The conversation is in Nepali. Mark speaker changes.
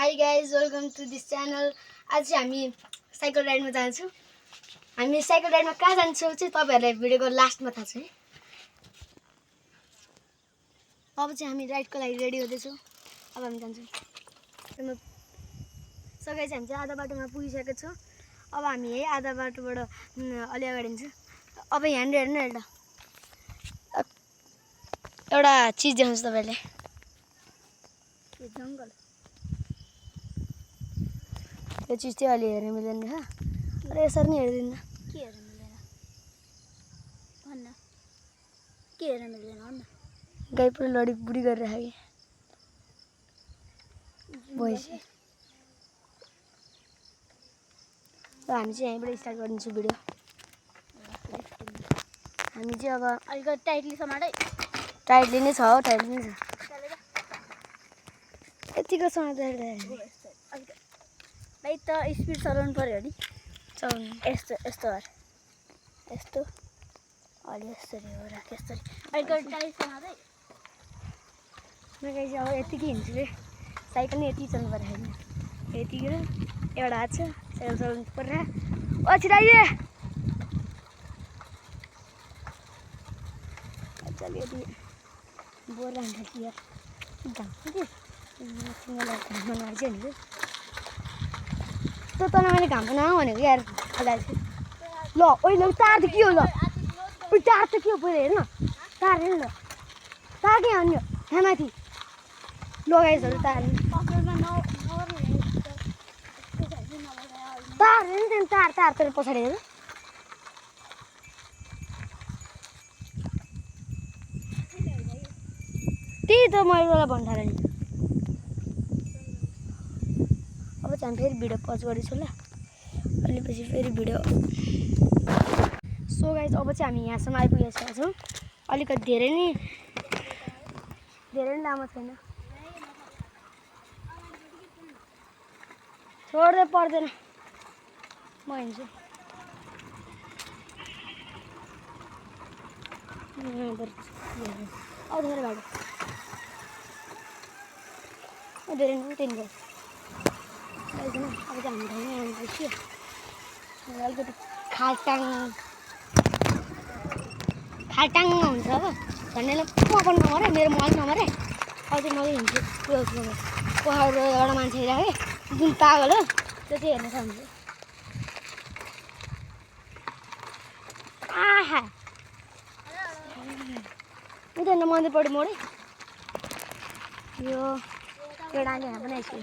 Speaker 1: Hi guys, welcome to this channel. आज हामी साइकल राइडमा जान्छौँ. हामी साइकल राइडमा कहाँ जान्छौँ चाहिँ तपाईहरुलाई भिडियोको लास्टमा थाहा छ है. अब चाहिँ हामी राइडको लागि रेडी हुँदैछौँ. अब हामी जान्छौँ. सो गाइस हामी चाहिँ आधा बाटोमा पुगिसकेका छौँ. अब हामी है आधा बाटोबाट अलि अगाडि हिँड्छौँ. अब यहाँनिर हेर्नु एउटा चीज देखाउँछु तपाईहरुलाई. यो जंगल. यो चीज चाहिँ अलि हेर्न मिल्दैन है. अरे यसरी नै हेर्दिन. के हेर्न मिल्दैन? भन्न. के हेर्न मिल्दैन भन्न. गाई पुरै लडी बुढी गरिराखे. भइसक्यो. ल हामी चाहिँ यहीँबाट स्टार्ट गर्दिन्छौँ भिडियो. हामी चाहिँ अब अलिकति टाइटली समाट है. टाइटली नै छ हो, टाइटली नै छ. यतिको समात्दै भाइ त स्पिड चलाउनु पर्यो नि. चलाउनु यस्तो यस्तो भएर यस्तो अलि यसरी हो राख यसरी. अलिकति टाइट समात्दै. म गाइस अब यतिकै हिँड्छु रे. साइकल नै यति चलाउनु पर्यो हैन. यतिकै एउटा हात छ साइकल चलाउनु पर्यो. ओ छिराइए. चल यदि बोर लाग्छ यार. गाउँछ के मलाई घाम लाग्छ नि. त तँलाई मैले घाम नआउ भनेको यार. ल ओइ ल तार त के हो ल. ओइ तार त के हो पहिला हेर्न. तार हेर्न ल. तार के हान्यो यहाँ माथि. ल गाइसहरु तार तार हेर्न तार तार तर पछाडि हेर. त्यही त मैले मलाई भन्न थालेँ नि. अब चाहिँ हामी फेरि भिडियो पज गर्दैछौँ ल. अलि पछि फेरि भिडियो. सो गाइस अब चाहिँ हामी यहाँसम्म आइपुगेका छौँ. अलिकति धेरै नै लामो छैन. छोड्दै पर्दैन. म हिँड्छु. अब धेरै बाटो. धेरै नै तिन बस. अब चाहिँ हामी ठाउँमा आइपुग्यो. अलिकति खाल्टाङ हुन्छ अब. भन्नेलाई पकाउनु नमरे मेरो मल नमरे. अब चाहिँ मैले हिँड्छु. पहाडबाट एउटा मान्छे राखेँ जुन पागल हो त्यो चाहिँ हेर्न सक्नुहुन्छ. आहा उता मन्दिरपट्टि मोडे. यो डाँडी यहाँ पनि आइसक्यो.